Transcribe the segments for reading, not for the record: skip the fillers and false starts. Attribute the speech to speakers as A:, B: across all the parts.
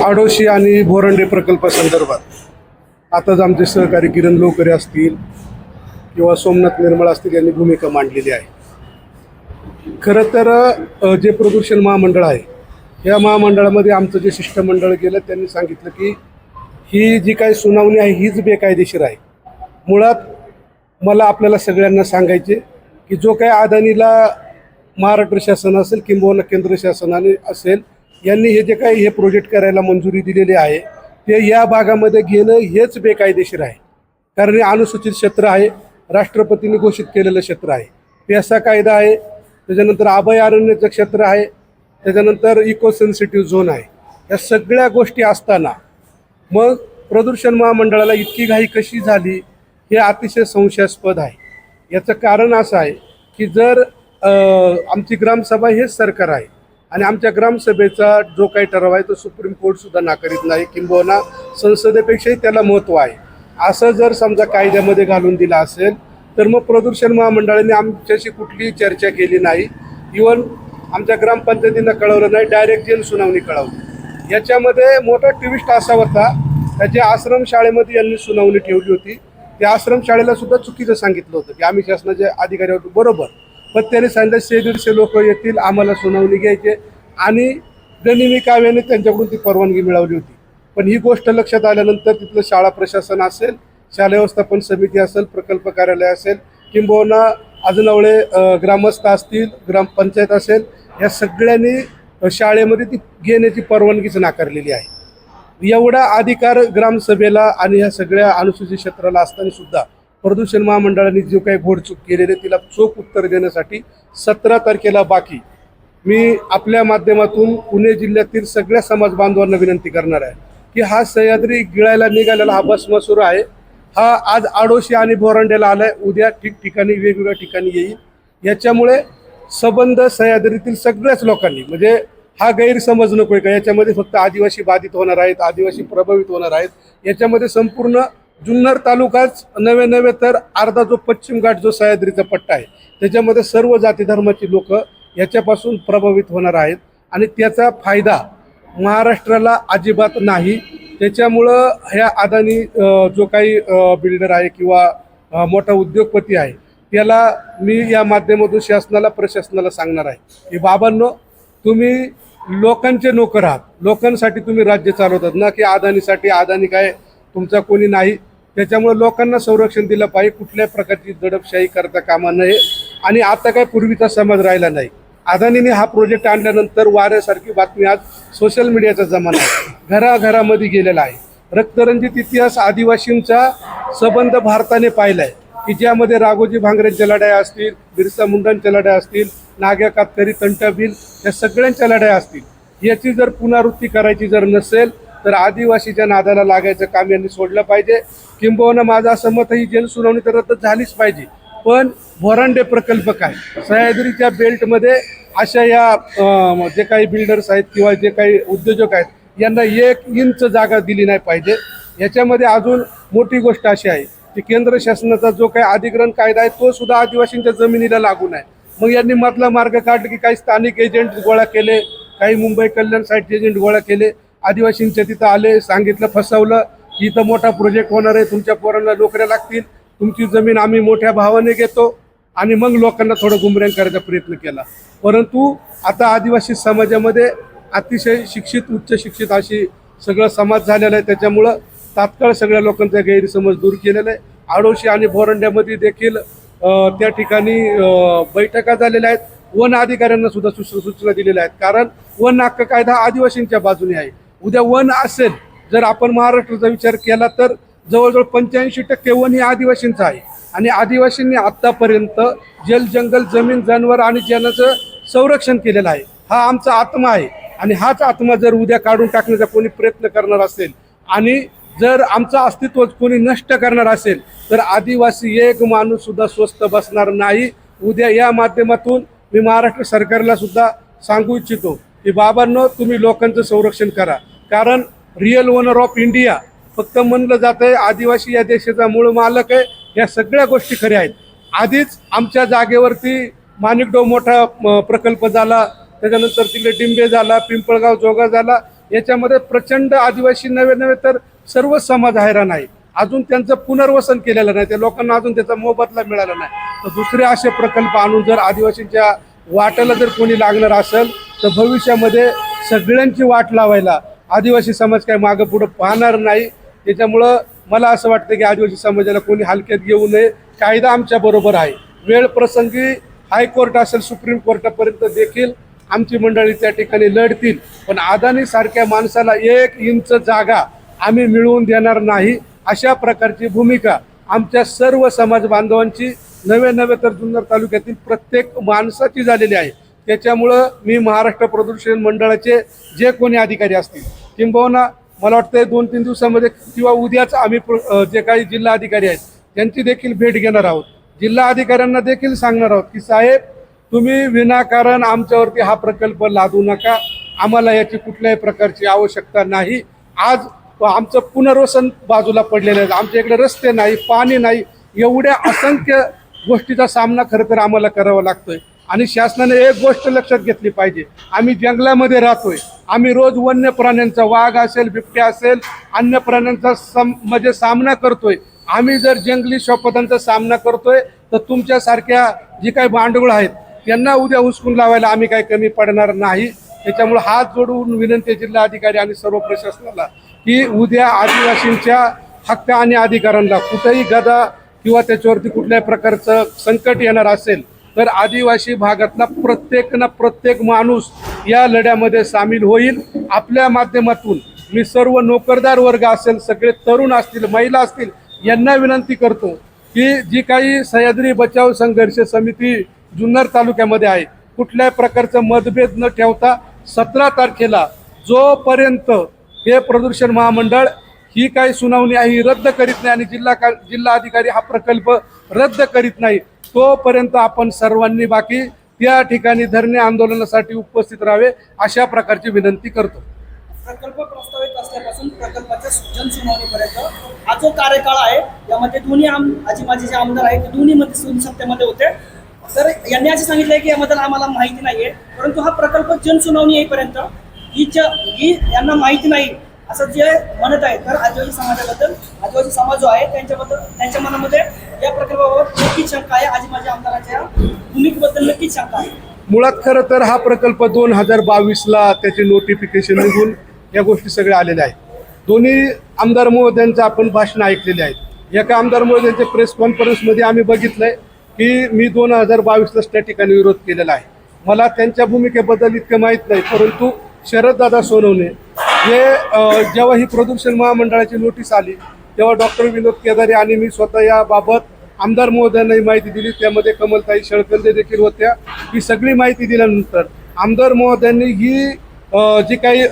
A: आडोशी आणि बोरंडे प्रकल्पासंदर्भात आताच आमचे सहकारी किरण लोकरे असतील किंवा सोमनाथ निर्मळ असतील यांनी भूमिका मांडलेली आहे. खरं तर जे प्रदूषण महामंडळ आहे या महामंडळामध्ये आमचं जे शिष्टमंडळ गेलं त्यांनी सांगितलं की ही जी काही सुनावणी आहे हीच बेकायदेशीर आहे. मुळात मला आपल्याला सगळ्यांना सांगायचे की जो काही अदानीला महाराष्ट्र शासन असेल किंबहुना केंद्र शासनाने असेल यांनी हे जे काही हे प्रोजेक्ट करायला मंजुरी दिलेली आहे ते या भागामध्ये घेणं हेच बेकायदेशीर आहे. कारण हे अनुसूचित क्षेत्र आहे, राष्ट्रपतींनी घोषित केलेलं क्षेत्र आहे, पेसा कायदा आहे, त्याच्यानंतर अभयारण्याचं क्षेत्र आहे, त्याच्यानंतर इको सेन्सिटिव्ह झोन आहे. या सगळ्या गोष्टी असताना मग प्रदूषण महामंडळाला इतकी घाई कशी झाली हे अतिशय संशयास्पद आहे. याचं कारण असं आहे की जर आमची ग्रामसभा हेच सरकार आहे आणि आमच्या ग्रामसभेचा जो काही ठराव आहे तो सुप्रीम कोर्टसुद्धा नाकारीत नाही, किंबहुना संसदेपेक्षाही त्याला महत्त्व आहे. असं जर समजा कायद्यामध्ये घालून दिलं असेल तर मग प्रदूषण महामंडळाने आमच्याशी कुठलीही चर्चा केली नाही. इवन आमच्या ग्रामपंचायतींना कळवलं नाही, डायरेक्ट जेल सुनावणी कळवली. याच्यामध्ये मोठा ट्विस्ट असा होता त्याच्या आश्रमशाळेमध्ये यांनी सुनावणी ठेवली होती. त्या आश्रमशाळेला सुद्धा चुकीचं सांगितलं होतं की आम्ही शासनाचे अधिकारी होतो, बरोबर, पण त्याने सांगितलं 100-150 लोक येतील, आम्हाला सुनावणी घ्यायचे आणि गनिमी काव्याने त्यांच्याकडून ती परवानगी मिळवली होती. पण ही गोष्ट लक्षात आल्यानंतर तिथलं शाळा प्रशासन असेल, शालेय व्यवस्थापन समिती असेल, प्रकल्प कार्यालय असेल, किंबहुना अजूनवळे ग्रामस्थ असतील, ग्रामपंचायत असेल, या सगळ्यांनी शाळेमध्ये ती घेण्याची परवानगीच नाकारलेली आहे. एवढा अधिकार ग्रामसभेला आणि ह्या सगळ्या अनुसूचित क्षेत्राला असताना सुद्धा प्रदूषण महामंडळाने जो काही घोडचूक केलेली तिला चोख उत्तर देण्यासाठी 17 तारखेला बाकी मी आपल्या माध्यमातून पुणे जिल्ह्यातील सगळ्या समाज बांधवांना विनंती करणार आहे की हा सह्याद्री गिळायला निघालेला हा भस्मासूर आहे, हा आज आडोशी आणि बोरांड्याला आलाय, उद्या ठिकठिकाणी वेगवेगळ्या ठिकाणी येईल. याच्यामुळे संबंध सह्याद्रीतील सगळ्याच लोकांनी, म्हणजे हा गैरसमज नकोय का याच्यामध्ये फक्त आदिवासी बाधित होणार आहेत, आदिवासी प्रभावित होणार आहेत. याच्यामध्ये संपूर्ण जुन्नर तालुकाच नव्हे तर अर्धा जो पश्चिम घाट जो सह्याद्रीचा पट्टा आहे त्याच्यामध्ये सर्व जाती धर्माची लोक याच्यापासून प्रभावित होणार आहेत आणि त्याचा फायदा महाराष्ट्राला अजिबात नाही. त्याच्यामुळं ह्या अदानी जो काही बिल्डर आहे किंवा मोठा उद्योगपती आहे त्याला मी या माध्यमातून शासनाला प्रशासनाला सांगणार आहे की बाबांनो, तुम्ही लोकांचे नोकर आहात, लोकांसाठी तुम्ही राज्य चालवतात ना की अदानीसाठी. अदानी काय तुमचा कोणी नाही. त्याच्यामुळे लोकांना संरक्षण दिलं पाहिजे, कुठल्याही प्रकारची दडपशाही करता कामा नये. आणि आता काय पूर्वीचा समाज राहिला नाही. अदानीने हा प्रोजेक्ट आणल्यानंतर वाऱ्यासारखी बातमी आज सोशल मीडियाचा जमाना आहे, घराघरामध्ये गेलेला आहे. रक्तरंजित इतिहास आदिवासींचा संबंध भारताने पाहिला आहे की ज्यामध्ये राघोजी भांगरेंच्या लढाया असतील, बिरसा मुंडांच्या लढाया असतील, नाग्या कातकरी, तंटाबिल या सगळ्यांच्या लढाया असतील. याची जर पुनरावृत्ती करायची जर नसेल तर आदिवासीच्या नादाला लागायचं काम यांनी सोडलं पाहिजे. किंबहुना माझं असं मत ही जनसुनावणी तर रद्द झालीच पाहिजे. पण बोरांडे प्रकल्प काय, सह्याद्रीच्या बेल्टमध्ये अशा या जे काही बिल्डर्स आहेत किंवा जे काही उद्योजक आहेत यांना 1 इंच जागा दिली नाही पाहिजे. याच्यामध्ये अजून मोठी गोष्ट अशी आहे की केंद्र शासनाचा जो काही अधिग्रहण कायदा आहे तो सुद्धा आदिवासींच्या जमिनीला लागू नाही. मग यांनी मधला मार्ग काढला की काही स्थानिक एजंट गोळा केले, काही मुंबई कल्याण साईट एजंट गोळा केले, आदिवासींच्या तिथं आले, सांगितलं, फसवलं, इथं मोठा प्रोजेक्ट होणार आहे, तुमच्या पोरांना नोकऱ्या लागतील, तुमची जमीन आम्ही मोठ्या भावाने घेतो, आणि मग लोकांना थोडं गुमराह करायचा प्रयत्न केला. परंतु आता आदिवासी समाजामध्ये अतिशय शिक्षित, उच्च शिक्षित अशी सगळं समाज झालेला आहे. त्याच्यामुळं तात्काळ सगळ्या लोकांचा गैरसमज दूर केलेला आहे. आडोशी आणि बोरांड्यामध्ये देखील त्या ठिकाणी बैठका झालेल्या आहेत. वन अधिकाऱ्यांना सुद्धा सूचना दिलेल्या आहेत, कारण वन हक्क कायदा आदिवासींच्या बाजूने आहे. उद्या वन असेल, जर आपण महाराष्ट्राचा विचार केला तर जवळजवळ 85% वन हे आदिवासींचं आहे. आणि आदिवासींनी आत्तापर्यंत जल, जंगल, जमीन, जनावर आणि जनाचं संरक्षण केलेलं आहे. हा आमचा आत्मा आहे आणि हाच आत्मा जर उद्या काढून टाकण्याचा कोणी प्रयत्न करणार असेल आणि जर आमचं अस्तित्व कोणी नष्ट करणार असेल तर आदिवासी एक माणूस सुद्धा स्वस्थ बसणार नाही. उद्या या माध्यमातून मी महाराष्ट्र सरकारला सुद्धा सांगू इच्छितो की बाबांनो, तुम्ही लोकांचं संरक्षण करा. कारण रिअल ओनर ऑफ इंडिया फक्त म्हणलं जात आहे, आदिवासी या देशाचा मूळ मालक आहे. या सगळ्या गोष्टी खऱ्या आहेत. आधीच आमच्या जागेवरती माणिकडोह मोठा प्रकल्प झाला, त्याच्यानंतर तिकडे डिंबे झाला, पिंपळगाव जोगा झाला. याच्यामध्ये प्रचंड आदिवासी नवे तर सर्व समाज हैराण आहे. अजून त्यांचं पुनर्वसन केलेलं नाही, त्या लोकांना अजून त्याचा मोबदला मिळाला नाही. तर दुसरे असे प्रकल्प आणून जर आदिवासींच्या वाटाला जर कोणी लागणार असेल तर भविष्यामध्ये सगळ्यांची वाट लावायला आदिवासी समाज काही मागं पुढं पाहणार नाही. त्याच्यामुळं मला असं वाटतं की आदिवासी समाजाला कोणी हलक्यात घेऊ नये. कायदा आमच्या बरोबर आहे. वेळ प्रसंगी हायकोर्ट असेल सुप्रीम कोर्टापर्यंत देखील आमची मंडळी त्या ठिकाणी लढतील. पण अदानी सारख्या माणसाला 1 इंच जागा आम्ही मिळवून देणार नाही, अशा प्रकारची भूमिका आमच्या सर्व समाज बांधवांची नवे तर जुन्नर तालुक्यातील प्रत्येक माणसाची झालेली आहे. त्याच्यामुळं मी महाराष्ट्र प्रदूषण मंडळाचे जे कोणी अधिकारी असतील किंबहुना मला वाटतं 2-3 दिवसामध्ये किंवा उद्याच आम्ही जे काही जिल्हा अधिकारी आहेत त्यांची देखील भेट घेणार आहोत. जिल्हा अधिकाऱ्यांना देखील सांगणार आहोत की साहेब, तुम्ही विनाकारण आमच्यावरती हा प्रकल्प लादू नका. आम्हाला याची कुठल्याही प्रकारची आवश्यकता नाही. आज आमचं पुनर्वसन बाजूला पडलेलं आहे. आमच्या इकडे रस्ते नाही, पाणी नाही, एवढ्या असंख्य गोष्टीचा सामना खरं तर आम्हाला करावा लागतोय. आणि शासनाने एक गोष्ट लक्षात घेतली पाहिजे, आम्ही जंगलामध्ये राहतोय. आम्ही रोज वन्य प्राण्यांचा, वाघ असेल, बिबट्या असेल, अन्य प्राण्यांचा म्हणजे सामना करतोय. आम्ही जर जंगली श्वापदांचा सामना करतोय तर तुमच्यासारख्या जी काही भांडवल आहेत त्यांना उद्या हुसकून लावायला आम्ही काही कमी पडणार नाही. त्याच्यामुळे हात जोडून विनंती जिल्हा अधिकारी आणि सर्व प्रशासनाला की उद्या आदिवासींच्या हक्क आणि अधिकारांना कुठेही गदा किंवा त्याच्यावरती कुठल्याही प्रकारचं संकट येणार असेल तर आदिवासी भागातला प्रत्येक माणूस या लढ्यामध्ये सामील होईल. आपल्या माध्यमातून मी सर्व नोकरदार वर्ग असेल, सगळे तरुण असतील, महिला असतील, यांना विनंती करतो की जी काही सह्याद्री बचाव संघर्ष समिती जुन्नर तालुक्यामध्ये आहे, कुठल्याही प्रकारचं मतभेद न ठेवता 17 तारखेला जोपर्यंत हे प्रदूषण महामंडळ ही काही सुनावणी आहे ही रद्द करीत नाही आणि जिल्हा अधिकारी हा प्रकल्प रद्द करीत नाही तोपर्यंत आपण सर्वांनी बाकी त्या ठिकाणी धरणे आंदोलनासाठी उपस्थित राहावे, अशा प्रकारची विनंती करतो.
B: प्रकल्प प्रस्तावित असल्यापासून प्रकल्पाच्या जनसुनावणीपर्यंत हा जो कार्यकाळ आहे यामध्ये दोन्ही माजी जे आमदार आहेत ते दोन्ही मध्ये सत्तेमध्ये होते. तर यांनी असं सांगितलंय की याबद्दल आम्हाला माहिती नाहीये, परंतु हा प्रकल्प जनसुनावणी येईपर्यंत ही यांना माहिती नाही असं जे म्हणत आहे. तर आदिवासी समाजाबद्दल, आदिवासी समाज जो आहे त्यांच्या मनामध्ये या प्रकल्पाबाबत नक्कीच शंका आहे. माझ्या आमदाराच्या भूमिकेबद्दल नक्कीच शंका आहे.
A: मुळात खरं तर हा प्रकल्प 2022ला त्याचे नोटिफिकेशन निघून या गोष्टी सगळ्या आलेल्या आहेत. दोन्ही आमदार महोदयांचं आपण भाषण ऐकलेले आहेत. एका आमदार महोदयांच्या प्रेस कॉन्फरन्समध्ये आम्ही बघितलंय की मी 2022लाच त्या ठिकाणी विरोध केलेला आहे. मला त्यांच्या भूमिकेबद्दल इतकं माहीत नाही, परंतु शरददादा सोनवणे हे जेव्हा ही प्रदूषण महामंडळाची नोटीस आली तेव्हा डॉक्टर विनोद केदारे आणि मी स्वतः याबाबत आमदार महोदयांनाही माहिती दिली. त्यामध्ये कमलताई शेळकंदे देखील होत्या. ही सगळी माहिती दिल्यानंतर आमदार महोदयांनी ही जी काही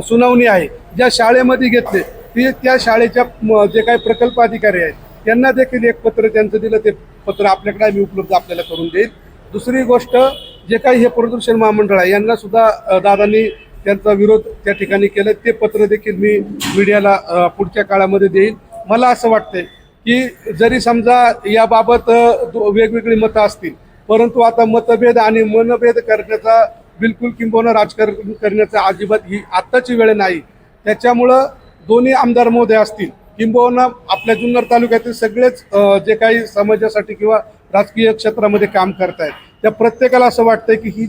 A: सुनावणी आहे ज्या शाळेमध्ये घेतले ती त्या शाळेच्या जे काही प्रकल्प अधिकारी आहेत त्यांना देखील एक पत्र त्यांचं दिलं. ते पत्र आपल्याकडे आम्ही उपलब्ध आपल्याला करून देईल. दुसरी गोष्ट, जे काही हे प्रदूषण महामंडळ आहे यांना सुद्धा दादांनी त्यांचा विरोध त्या ठिकाणी केला. ते पत्र देखील मी मीडियाला पुढच्या काळामध्ये देईल. मला असं वाटतंय की जरी समजा याबाबत वेगवेगळी मतं असतील, परंतु आता मतभेद आणि मनभेद करण्याचा बिलकुल किंबहुना राजकारण करण्याचा अजिबात ही आत्ताची वेळ नाही. त्याच्यामुळं दोन्ही आमदार महोदय असतील किंबहुना आपल्या जुन्नर तालुक्यातील सगळेच जे काही समाजासाठी किंवा राजकीय क्षेत्रामध्ये काम करतायत त्या प्रत्येकाला असं वाटतंय की हे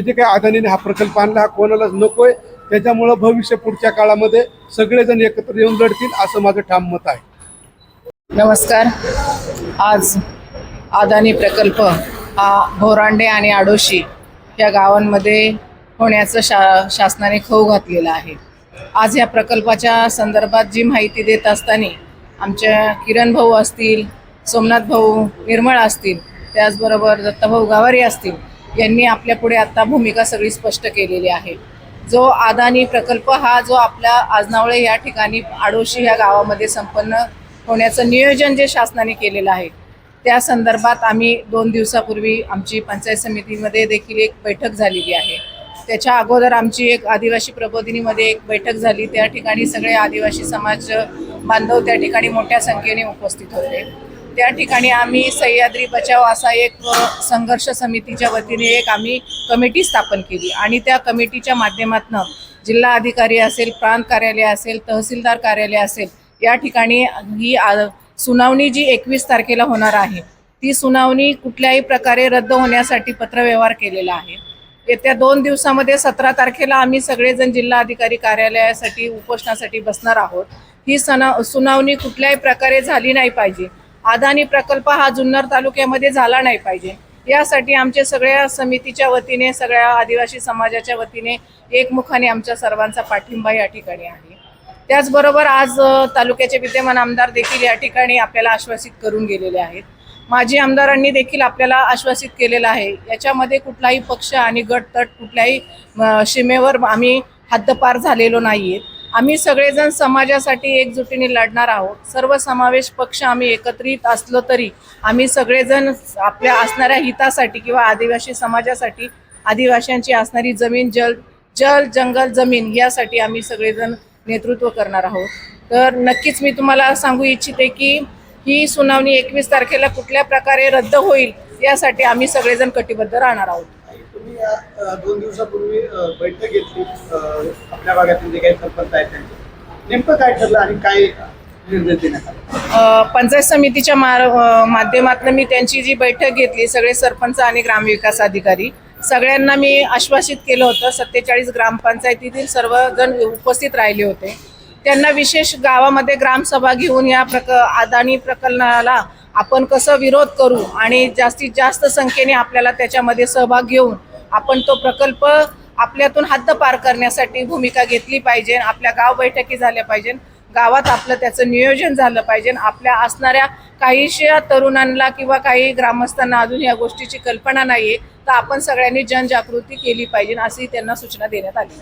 A: जे काही अदानीने हा प्रकल्प आणला हा कोणालाच नकोय. त्याच्यामुळं भविष्य पुढच्या काळामध्ये सगळेजण एकत्र येऊन लढतील असं माझं ठाम मत आहे.
C: नमस्कार. आज अदानी प्रकल्प हा भोरांडे आणि आडोशी या गावांमध्ये होण्याचं शासनाने खो घातलेला आहे. आज या प्रकल्पाच्या संदर्भात जी माहिती देत असताना आमच्या किरण भाऊ असतील, सोमनाथ भाऊ निर्मळ असतील, त्याचबरोबर दत्ताभाऊ गावारी असतील, यांनी आपल्या पुढे आता भूमिका सगळी स्पष्ट केलेली आहे. जो अदानी प्रकल्प हा जो आपल्या आजनावळे या ठिकाणी आडोशी या गावामध्ये संपन्न होण्याचं नियोजन जे शासनाने केलेलं आहे त्या संदर्भात आम्ही 2 दिवसापूर्वी आमची पंचायत समितीमध्ये देखील एक बैठक झालेली आहे. त्याच्या अगोदर आमची एक आदिवासी प्रबोधिनीमध्ये एक बैठक झाली. त्या ठिकाणी सगळे आदिवासी समाज बांधव त्या ठिकाणी मोठ्या संख्येने उपस्थित होते. त्या ठिकाणी आम्ही सह्याद्री बचाव असा एक संघर्ष समितीच्या वतीने आम्ही कमिटी स्थापन केली आणि त्या कमिटीच्या माध्यमातून जिल्हा अधिकारी असेल, प्रांत कार्यालय असेल, तहसीलदार कार्यालय असेल, या ठिकाणी ही सुनावणी जी 21 तारखेला होणार आहे ती सुनावणी कुठल्याही प्रकारे रद्द होण्यासाठी पत्रव्यवहार केलेला आहे. येत्या 2 दिवसामध्ये 17 तारखेला आम्ही सगळेजण जिल्हा अधिकारी कार्यालयासाठी उपोषणासाठी बसणार आहोत. ही सुनावणी कुठल्याही प्रकारे झाली नाही पाहिजे. अदानी प्रकल्प हा जुन्नर तालुक्यामध्ये झाला नाही पाहिजे, यासाठी आमच्या सगळ्या समितीच्या वतीने, सगळ्या आदिवासी समाजाच्या वतीने एकमुखाने आमच्या सर्वांचा पाठिंबा या ठिकाणी आहे. त्याचबरोबर आज तालुक्याचे विद्यमान आमदार देखील या ठिकाणी आपल्याला आश्वासित करून गेलेले आहेत. माजी आमदारांनी देखील आपल्याला आश्वासित केलेलं आहे. याच्यामध्ये कुठलाही पक्ष आणि गटतट कुठल्याही सीमेवर आम्ही हद्दपार झालेलो नाहीये. आम्ही सगळेजण समाजासाठी एकजुटीने लढणार आहोत. सर्व समावेश पक्ष आम्ही एकत्रित असलो तरी आम्ही सगळेजण आपल्या असणाऱ्या हितासाठी किंवा आदिवासी समाजासाठी, आदिवासींची असणारी जमीन, जल जंगल जमीन यासाठी आम्ही सगळेजण नेतृत्व करणार आहोत. तर नक्कीच मी तुम्हाला सांगू इच्छिते की ही सुनावणी 21 तारखेला कुठल्या प्रकारे रद्द होईल यासाठी आम्ही सगळेजण कटिबद्ध राहणार आहोत.
D: तुम्ही 2 दिवसापूर्वी बैठक घेतली आपल्या भागातील जे काही सरपंच आहेत त्यांचे, नेमकं काय ठरलं आणि काय निर्णय देण्यात आला?
C: पंचायत समितीच्या माध्यमातून मी त्यांची जी बैठक घेतली, सगळे सरपंच आणि ग्रामविकास अधिकारी सगळ्यांना मी आश्वासित केलं होतं. 47 ग्रामपंचायतीतील सर्वजण उपस्थित राहिले होते. त्यांना विशेष गावामध्ये ग्रामसभा घेऊन या अदानी प्रकल्पाला आपण कसं विरोध करू आणि जास्तीत जास्त संख्येने आपल्याला त्याच्यामध्ये सहभाग घेऊन आपण तो प्रकल्प आपल्यातून हद्दपार करण्यासाठी भूमिका घेतली पाहिजे. आपल्या गाव बैठकी झाल्या पाहिजे, गावात आपलं त्याचं नियोजन झालं पाहिजे. आपल्या असणाऱ्या काहीशा तरुणांना किंवा काही ग्रामस्थांना अजून या गोष्टीची कल्पना नाही आहे, तर आपण सगळ्यांनी जनजागृती केली पाहिजे अशी त्यांना सूचना देण्यात आली.